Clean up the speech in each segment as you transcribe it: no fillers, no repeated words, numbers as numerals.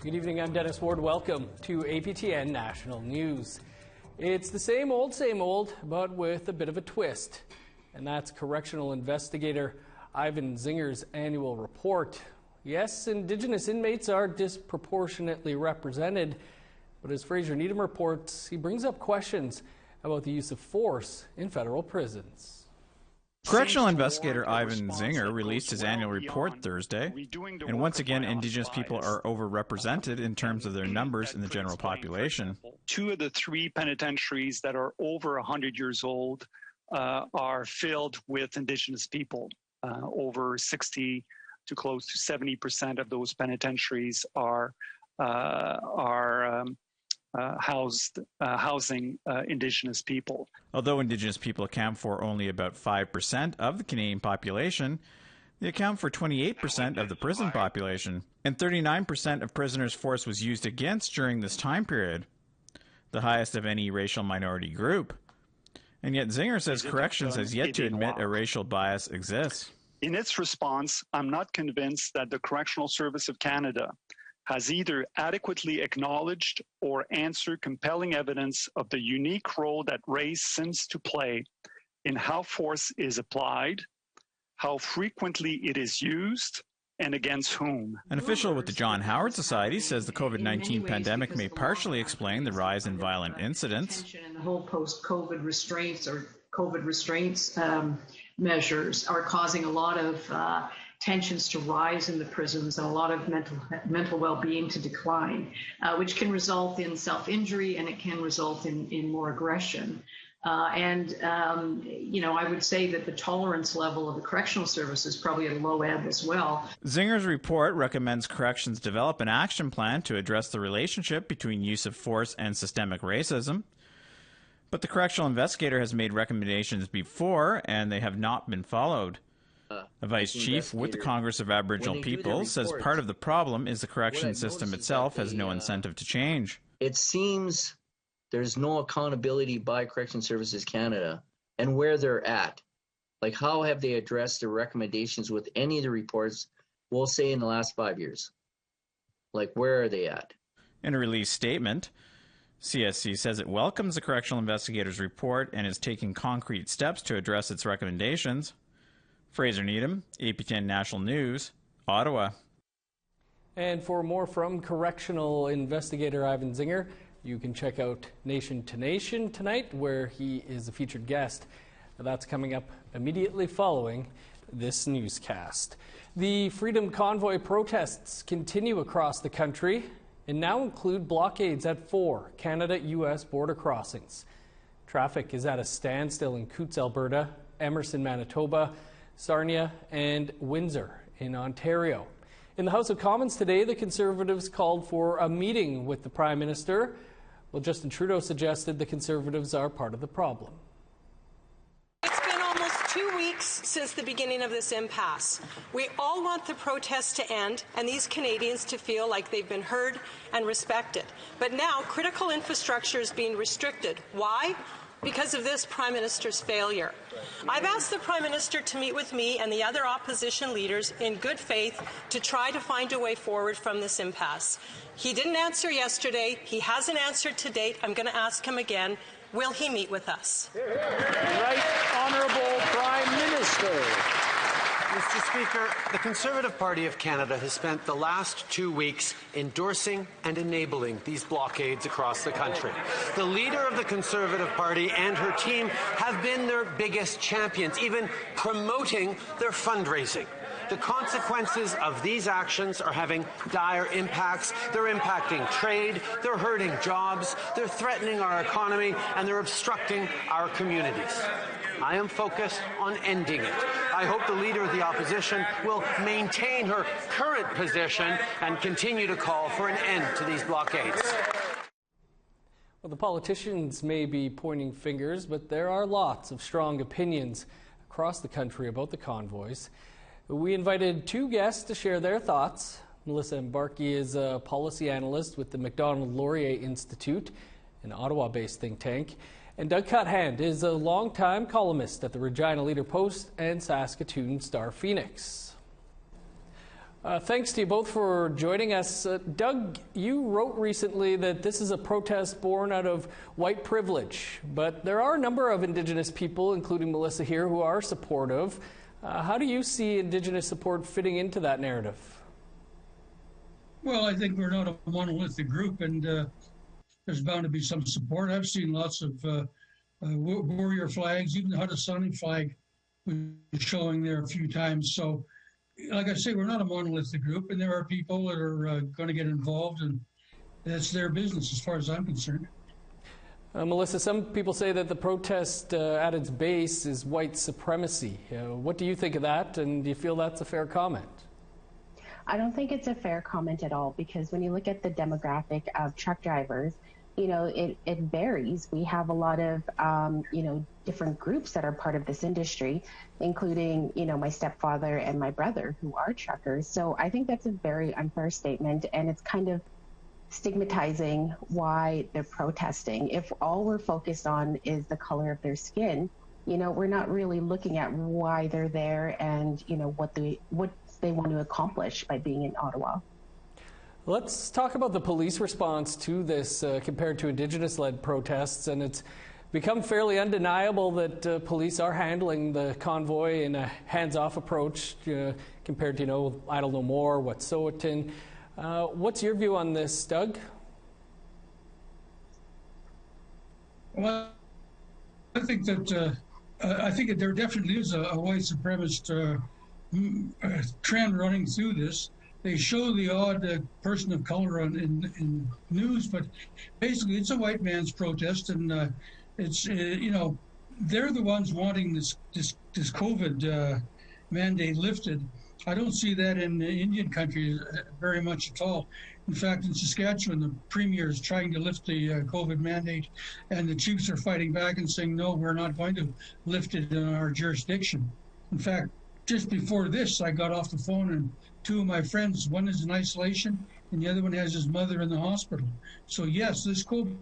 Good evening, I'm Dennis Ward. Welcome to APTN National News. It's the same old, but with a bit of a twist. And that's correctional investigator Ivan Zinger's annual report. Yes, Indigenous inmates are disproportionately represented, but as Fraser Needham reports, he brings up questions about the use of force in federal prisons. Correctional investigator Ivan Zinger released his annual report Thursday, and once again Indigenous people are overrepresented in terms of their numbers in the general population. 2 of the 3 penitentiaries that are over 100 years old are filled with Indigenous people. Over 60 to close to 70% of those penitentiaries are housing Indigenous people. Although Indigenous people account for only about 5% of the Canadian population, they account for 28% of the prison population, and 39% of prisoners' force was used against during this time period, the highest of any racial minority group. And yet Zinger says corrections has yet to admit a racial bias exists. In its response, I'm not convinced that the Correctional Service of Canada has either adequately acknowledged or answered compelling evidence of the unique role that race seems to play in how force is applied, how frequently it is used, and against whom. An official with the John Howard Society says the COVID-19 pandemic may partially explain the rise in violent incidents. And the whole post-COVID restraints or COVID restraints measures are causing a lot of tensions to rise in the prisons and a lot of mental well-being to decline, which can result in self-injury and it can result in more aggression. I would say that the tolerance level of the correctional service is probably at a low ebb as well. Zinger's report recommends corrections develop an action plan to address the relationship between use of force and systemic racism. But the correctional investigator has made recommendations before, and they have not been followed. A vice chief with the Congress of Aboriginal Peoples says part of the problem is the correction system itself has no incentive to change. It seems there's no accountability by Correction Services Canada and where they're at. Like, how have they addressed the recommendations with any of the reports, we'll say, in the last 5 years? Like, where are they at? In a release statement, CSC says it welcomes the correctional investigator's report and is taking concrete steps to address its recommendations. Fraser Needham, APTN National News, Ottawa. And for more from correctional investigator Ivan Zinger, you can check out Nation to Nation tonight, where he is a featured guest. That's coming up immediately following this newscast. The Freedom Convoy protests continue across the country and now include blockades at 4 Canada-U.S. border crossings. Traffic is at a standstill in Coutts, Alberta, Emerson, Manitoba, Sarnia and Windsor in Ontario. In the House of Commons today, the Conservatives called for a meeting with the Prime Minister. Well, Justin Trudeau suggested the Conservatives are part of the problem. It's been almost 2 weeks since the beginning of this impasse. We all want the protests to end and these Canadians to feel like they've been heard and respected. But now critical infrastructure is being restricted. Why? Because of this Prime Minister's failure. I've asked the Prime Minister to meet with me and the other opposition leaders in good faith to try to find a way forward from this impasse. He didn't answer yesterday. He hasn't answered to date. I'm going to ask him again. Will he meet with us? Right Honourable Prime Minister. Mr. Speaker, the Conservative Party of Canada has spent the last 2 weeks endorsing and enabling these blockades across the country. The leader of the Conservative Party and her team have been their biggest champions, even promoting their fundraising. The consequences of these actions are having dire impacts. They're impacting trade, they're hurting jobs, they're threatening our economy, and they're obstructing our communities. I am focused on ending it. I hope the Leader of the Opposition will maintain her current position and continue to call for an end to these blockades. Well, the politicians may be pointing fingers, but there are lots of strong opinions across the country about the convoys. We invited 2 guests to share their thoughts. Melissa Mbarki is a policy analyst with the Macdonald-Laurier Institute, an Ottawa-based think tank. And Doug Cuthand is a longtime columnist at the Regina Leader Post and Saskatoon Star Phoenix. Thanks to you both for joining us. Doug, you wrote recently that this is a protest born out of white privilege, but there are a number of Indigenous people, including Melissa here, who are supportive. How do you see Indigenous support fitting into that narrative? Well, I think we're not a monolithic group, and there's bound to be some support. I've seen lots of warrior flags, even the Haudenosaunee flag was showing there a few times. So, like I say, we're not a monolithic group, and there are people that are going to get involved, and that's their business as far as I'm concerned. Melissa, some people say that the protest at its base is white supremacy. What do you think of that, and do you feel that's a fair comment? I don't think it's a fair comment at all, because when you look at the demographic of truck drivers, you know, it varies. We have a lot of, you know, different groups that are part of this industry, including, you know, my stepfather and my brother who are truckers. So I think that's a very unfair statement, and it's kind of stigmatizing why they're protesting. If all we're focused on is the color of their skin, you know, we're not really looking at why they're there and, you know, what they want to accomplish by being in Ottawa. Let's talk about the police response to this compared to Indigenous-led protests, and it's become fairly undeniable that police are handling the convoy in a hands-off approach compared to, you know, Idle No More, Wet'suwet'en. What's your view on this, Doug? Well, I think that there definitely is a white supremacist trend running through this. They show the odd person of color in news, but basically it's a white man's protest, and it's you know, they're the ones wanting this COVID mandate lifted. I don't see that in Indian country very much at all. In fact, in Saskatchewan, the premier is trying to lift the COVID mandate, and the chiefs are fighting back and saying, no, we're not going to lift it in our jurisdiction. In fact, just before this, I got off the phone, and two of my friends, one is in isolation and the other one has his mother in the hospital. So yes, this COVID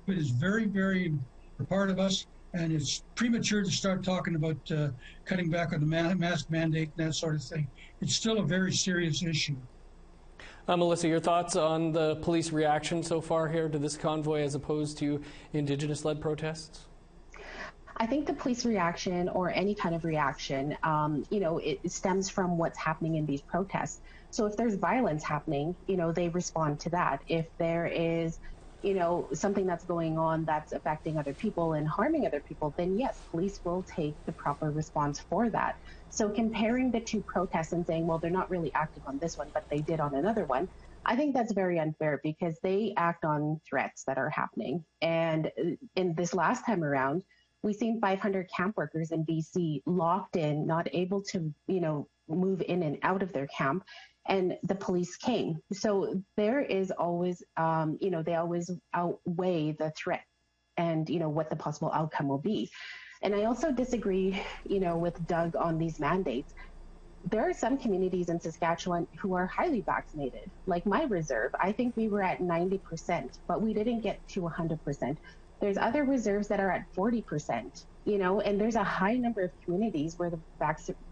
is very, very a part of us, and it's premature to start talking about cutting back on the mask mandate and that sort of thing. It's still a very serious issue. Melissa, your thoughts on the police reaction so far here to this convoy as opposed to Indigenous-led protests? I think the police reaction, or any kind of reaction, you know, it stems from what's happening in these protests. So if there's violence happening, you know, they respond to that. If there is, you know, something that's going on that's affecting other people and harming other people, then yes, police will take the proper response for that. So comparing the two protests and saying, well, they're not really acting on this one, but they did on another one, I think that's very unfair, because they act on threats that are happening. And in this last time around, we've seen 500 camp workers in BC locked in, not able to, you know, move in and out of their camp, and the police came. So there is always, you know, they always outweigh the threat and, you know, what the possible outcome will be. And I also disagree, you know, with Doug on these mandates. There are some communities in Saskatchewan who are highly vaccinated, like my reserve. I think we were at 90%, but we didn't get to 100%. There's other reserves that are at 40%, you know, and there's a high number of communities where the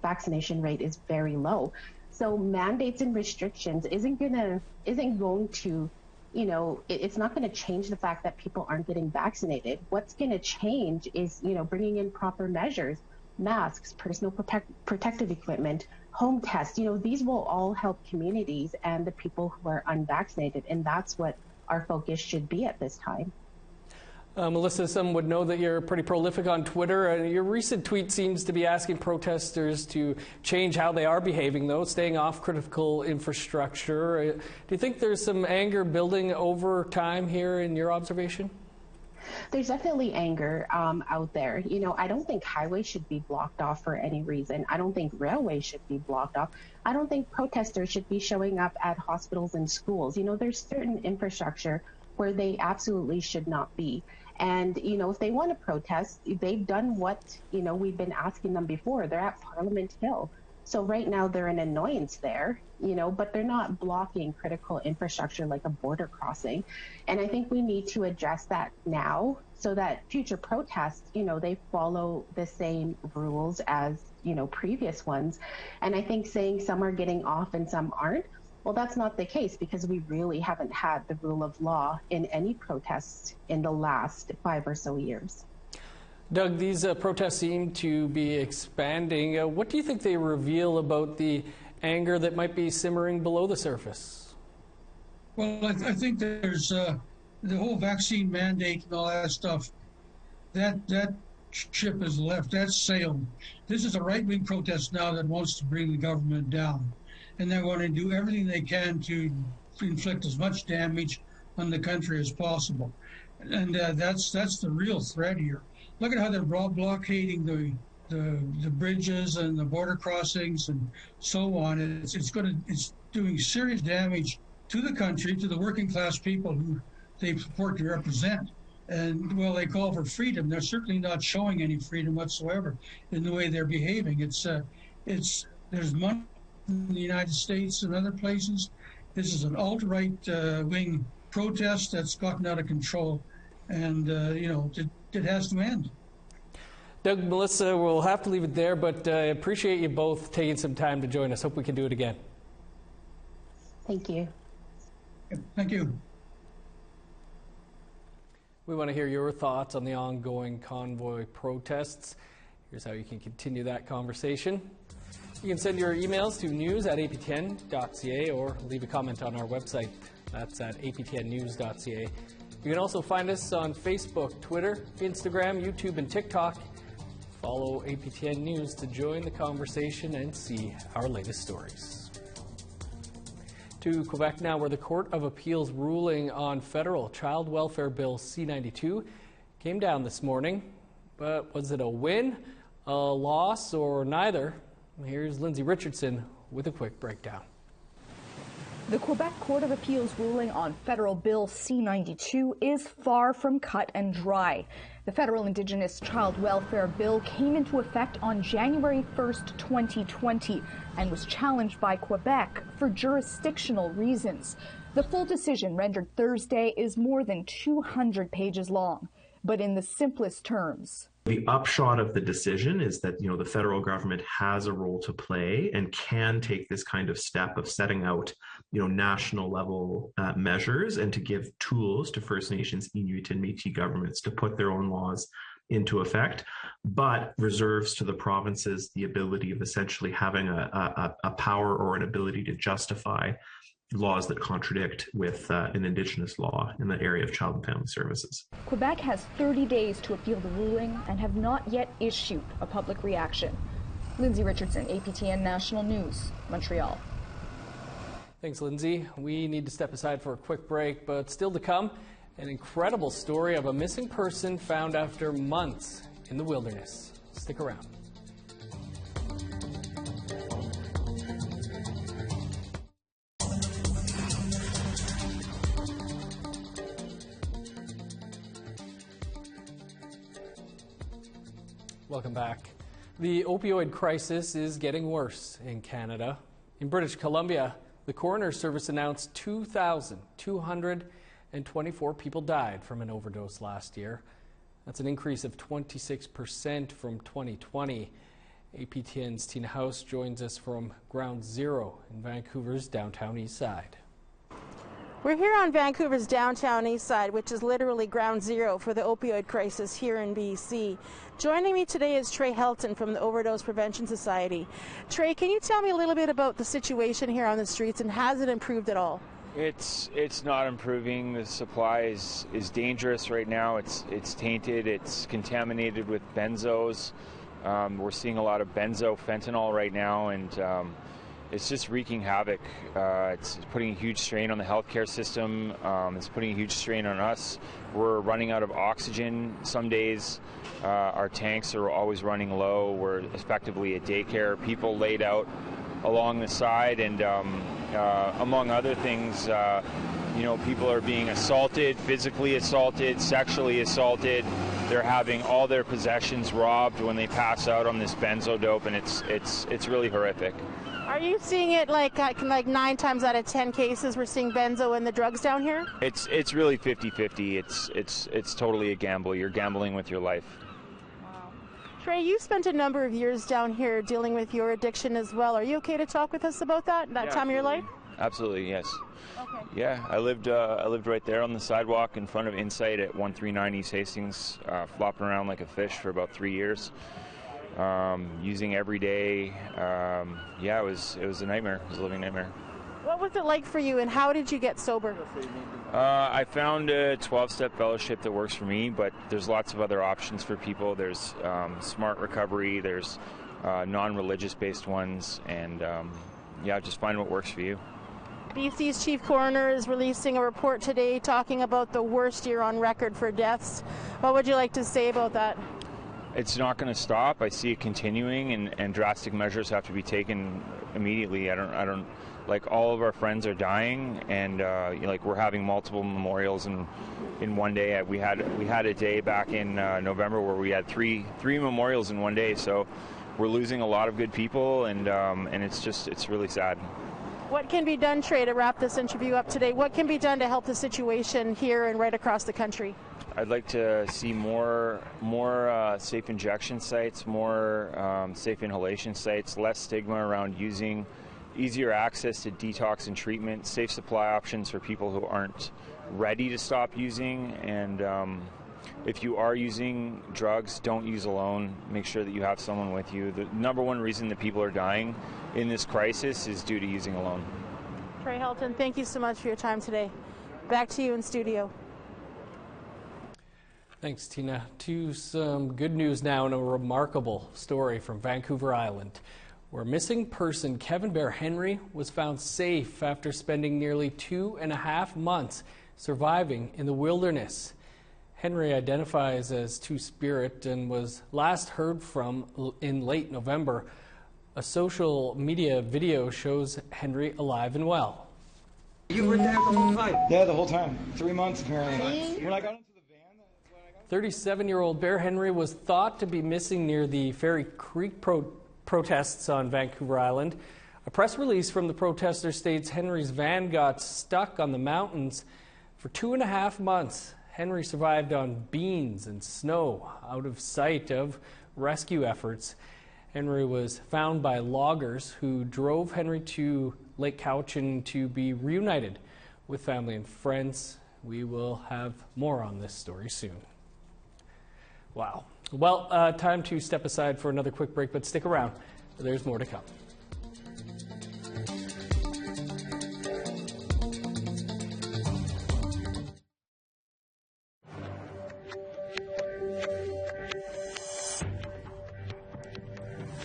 vaccination rate is very low. So mandates and restrictions isn't going to, you know, it's not going to change the fact that people aren't getting vaccinated. What's going to change is, you know, bringing in proper measures, masks, personal protective equipment, home tests. You know, these will all help communities and the people who are unvaccinated, and that's what our focus should be at this time. Melissa, some would know that you're pretty prolific on Twitter. Your recent tweet seems to be asking protesters to change how they are behaving, though, staying off critical infrastructure. Do you think there's some anger building over time here in your observation? There's definitely anger out there. You know, I don't think highways should be blocked off for any reason. I don't think railways should be blocked off. I don't think protesters should be showing up at hospitals and schools. You know, there's certain infrastructure where they absolutely should not be. And, you know, if they want to protest, they've done what, you know, we've been asking them before. They're at Parliament Hill. So right now they're an annoyance there, you know, but they're not blocking critical infrastructure like a border crossing. And I think we need to address that now so that future protests, you know, they follow the same rules as, previous ones. And I think saying some are getting off and some aren't, well, that's not the case, because we really haven't had the rule of law in any protests in the last 5 or so years. Doug, these protests seem to be expanding. What do you think they reveal about the anger that might be simmering below the surface? Well, I think there's the whole vaccine mandate and all that stuff. That ship has left. That's sailed. This is a right-wing protest now that wants to bring the government down. And they're going to do everything they can to inflict as much damage on the country as possible. And that's the real threat here. Look at how they're blockading the bridges and the border crossings and so on. It's doing serious damage to the country, to the working class people who they purport to represent. And while they call for freedom, they're certainly not showing any freedom whatsoever in the way they're behaving. There's money in the United States and other places. This is an alt-right wing protest that's gotten out of control, and it has to end. Doug, Melissa, we'll have to leave it there, but I appreciate you both taking some time to join us. Hope we can do it again. Thank you. Thank you. We want to hear your thoughts on the ongoing Convoy protests. Here's how you can continue that conversation. You can send your emails to news@aptn.ca or leave a comment on our website. That's at aptnnews.ca. You can also find us on Facebook, Twitter, Instagram, YouTube, and TikTok. Follow APTN News to join the conversation and see our latest stories. To Quebec now, where the Court of Appeal's ruling on federal child welfare bill C-92 came down this morning. But was it a win, a loss, or neither? Here's Lindsay Richardson with a quick breakdown. The Quebec Court of Appeal's ruling on federal bill C-92 is far from cut and dry. The federal Indigenous child welfare bill came into effect on January 1st, 2020, and was challenged by Quebec for jurisdictional reasons. The full decision, rendered Thursday, is more than 200 pages long, but in the simplest terms. The upshot of the decision is that, the federal government has a role to play and can take this kind of step of setting out, national level measures, and to give tools to First Nations, Inuit, and Métis governments to put their own laws into effect, but reserves to the provinces the ability of essentially having a power or an ability to justify laws that contradict with an Indigenous law in the area of child and family services. Quebec has 30 days to appeal the ruling and have not yet issued a public reaction. Lindsay Richardson, APTN National News, Montreal. Thanks, Lindsay. We need to step aside for a quick break, but still to come, an incredible story of a missing person found after months in the wilderness. Stick around. Welcome back. The opioid crisis is getting worse in Canada. In British Columbia, the coroner's service announced 2,224 people died from an overdose last year. That's an increase of 26% from 2020. APTN's Tina House joins us from Ground Zero in Vancouver's downtown east side. We're here on Vancouver's downtown east side, which is literally ground zero for the opioid crisis here in BC. Joining me today is Trey Helton from the Overdose Prevention Society. Trey, can you tell me a little bit about the situation here on the streets, and has it improved at all? It's not improving. The supply is dangerous right now. It's tainted. It's contaminated with benzos. We're seeing a lot of benzo fentanyl right now, and it's just wreaking havoc. It's putting a huge strain on the healthcare system. It's putting a huge strain on us. We're running out of oxygen some days. Our tanks are always running low. We're effectively a daycare. People laid out along the side, and among other things, people are being assaulted, physically assaulted, sexually assaulted. They're having all their possessions robbed when they pass out on this benzo dope, and it's really horrific. Are you seeing it like 9 times out of 10 cases we're seeing benzo in the drugs down here? It's really 50-50. It's totally a gamble. You're gambling with your life. Wow. Trey, you spent a number of years down here dealing with your addiction as well. Are you okay to talk with us about that time of your life? Absolutely, yes. Okay. Yeah, I lived right there on the sidewalk in front of Insight at 139 East Hastings, flopping around like a fish for about 3 years, using every day. Yeah, it was a nightmare. It was a living nightmare. What was it like for you, and how did you get sober? I found a 12-step fellowship that works for me, but there's lots of other options for people. There's smart recovery, there's non-religious based ones, and yeah, just find what works for you. BC's chief coroner is releasing a report today talking about the worst year on record for deaths. What would you like to say about that? It's not going to stop. I see it continuing, and drastic measures have to be taken immediately. I don't like, all of our friends are dying, and like, we're having multiple memorials in one day. We had a day back in November where we had three memorials in one day. So we're losing a lot of good people, and it's really sad. What can be done, Trey, to wrap this interview up today? What can be done to help the situation here and right across the country? I'd like to see more safe injection sites, more safe inhalation sites, less stigma around using, easier access to detox and treatment, safe supply options for people who aren't ready to stop using, and if you are using drugs, don't use alone. Make sure that you have someone with you. The number one reason that people are dying in this crisis is due to using alone. Trey Helton, thank you so much for your time today. Back to you in studio. Thanks, Tina. To some good news now, and a remarkable story from Vancouver Island, where missing person Kevin Bear Henry was found safe after spending nearly 2.5 months surviving in the wilderness. Henry identifies as Two-Spirit and was last heard from in late November. A social media video shows Henry alive and well. You were there the whole time? Yeah, the whole time. 3 months apparently. When I got into the van... 37-year-old Bear Henry was thought to be missing near the Fairy Creek protests on Vancouver Island. A press release from the protesters states Henry's van got stuck on the mountains for 2.5 months. Henry survived on beans and snow, out of sight of rescue efforts. Henry was found by loggers who drove Henry to Lake Cowichan to be reunited with family and friends. We will have more on this story soon. Wow. Well, time to step aside for another quick break, but stick around. There's more to come.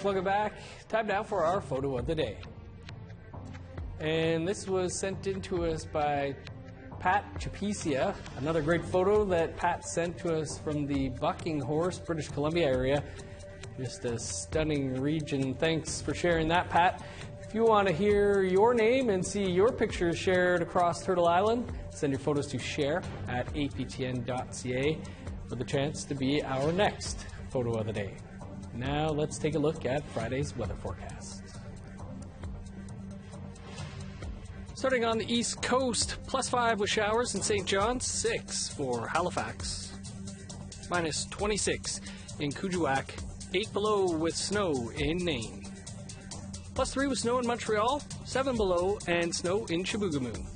Welcome back. Time now for our photo of the day. And this was sent in to us by Pat Chapecia. Another great photo that Pat sent to us from the Bucking Horse, British Columbia area. Just a stunning region. Thanks for sharing that, Pat. If you want to hear your name and see your pictures shared across Turtle Island, send your photos to share@aptn.ca for the chance to be our next photo of the day. Now let's take a look at Friday's weather forecast. Starting on the east coast, +5 with showers in St. John's, 6 for Halifax. -26 in Kuujjuaq, 8 below with snow in Nain. +3 with snow in Montreal, 7 below and snow in Chibougamau.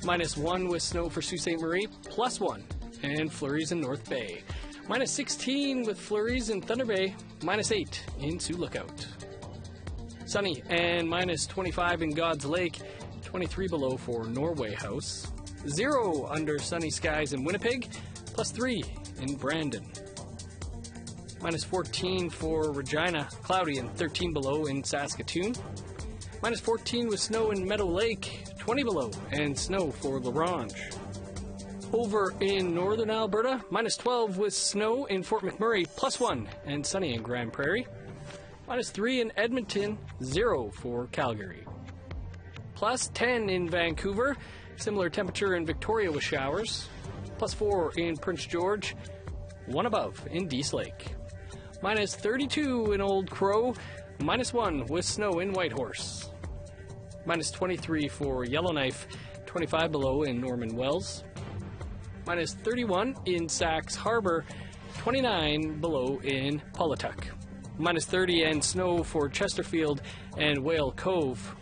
-1 with snow for Sault Ste. Marie, +1 and flurries in North Bay. -16 with flurries in Thunder Bay, -8 in Sioux Lookout. Sunny and -25 in God's Lake, 23 below for Norway House. 0 under sunny skies in Winnipeg, +3 in Brandon. -14 for Regina, cloudy and 13 below in Saskatoon. -14 with snow in Meadow Lake, 20 below and snow for La Ronge. Over in northern Alberta, -12 with snow in Fort McMurray, +1 and sunny in Grand Prairie. -3 in Edmonton, 0 for Calgary. +10 in Vancouver, similar temperature in Victoria with showers. +4 in Prince George, 1 above in Dease Lake. -32 in Old Crow, -1 with snow in Whitehorse. -23 for Yellowknife, 25 below in Norman Wells. -31 in Sax Harbor, 29 below in Paulatuck. Minus 30 and snow for Chesterfield and Whale Cove.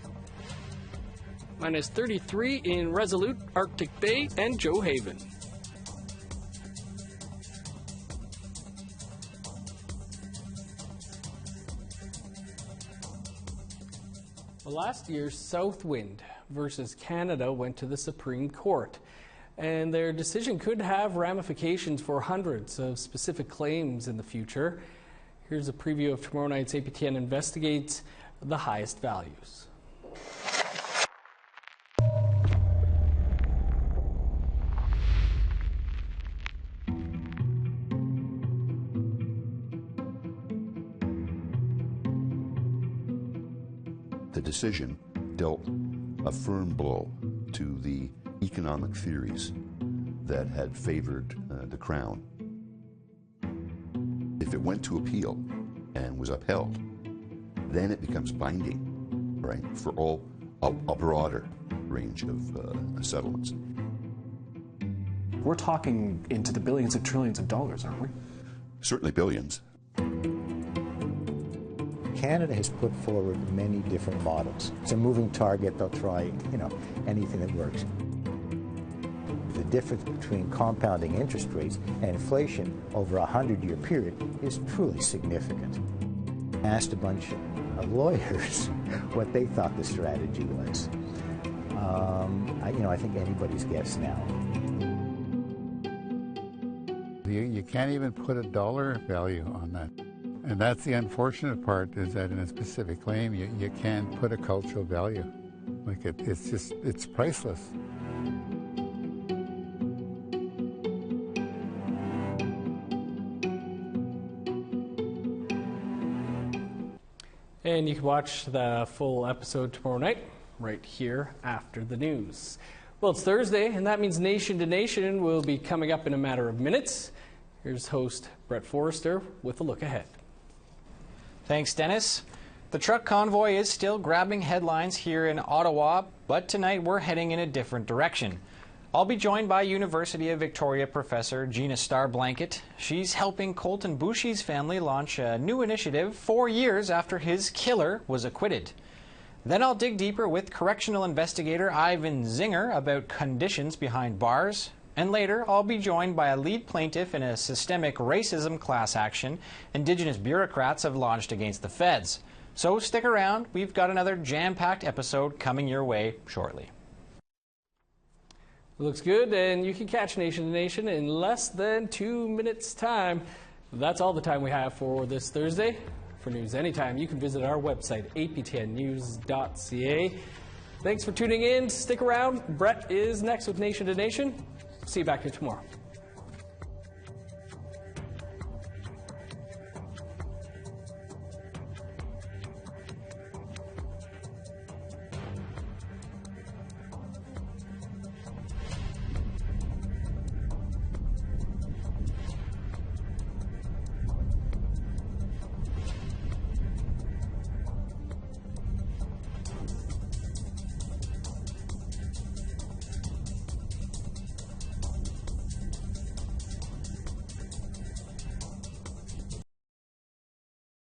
Minus 33 in Resolute, Arctic Bay, and Joe Haven. Well, last year's Southwind versus Canada went to the Supreme Court, and their decision could have ramifications for hundreds of specific claims in the future. Here's a preview of tomorrow night's APTN Investigates the Highest Values. The decision dealt a firm blow to the economic theories that had favored the Crown. If it went to appeal and was upheld, then it becomes binding, right, for a broader range of settlements. We're talking into the billions of trillions of dollars, aren't we? Certainly billions. Canada has put forward many different models. It's a moving target. They'll try, anything that works. The difference between compounding interest rates and inflation over a 100-year period is truly significant. I asked a bunch of lawyers what they thought the strategy was. I think anybody's guess now. You can't even put a dollar value on that. And that's the unfortunate part, is that in a specific claim, you can't put a cultural value. Like it's priceless. And you can watch the full episode tomorrow night, right here after the news. Well, it's Thursday, and that means Nation to Nation will be coming up in a matter of minutes. Here's host Brett Forrester with a look ahead. Thanks, Dennis. The truck convoy is still grabbing headlines here in Ottawa, but tonight we're heading in a different direction. I'll be joined by University of Victoria professor Gina Starblanket. She's helping Colton Bouchy's family launch a new initiative 4 years after his killer was acquitted. Then I'll dig deeper with correctional investigator Ivan Zinger about conditions behind bars. And later, I'll be joined by a lead plaintiff in a systemic racism class action Indigenous bureaucrats have launched against the feds. So stick around, we've got another jam-packed episode coming your way shortly. Looks good, and you can catch Nation to Nation in less than 2 minutes' time. That's all the time we have for this Thursday. For news anytime, you can visit our website, aptnnews.ca. Thanks for tuning in. Stick around. Brett is next with Nation to Nation. See you back here tomorrow.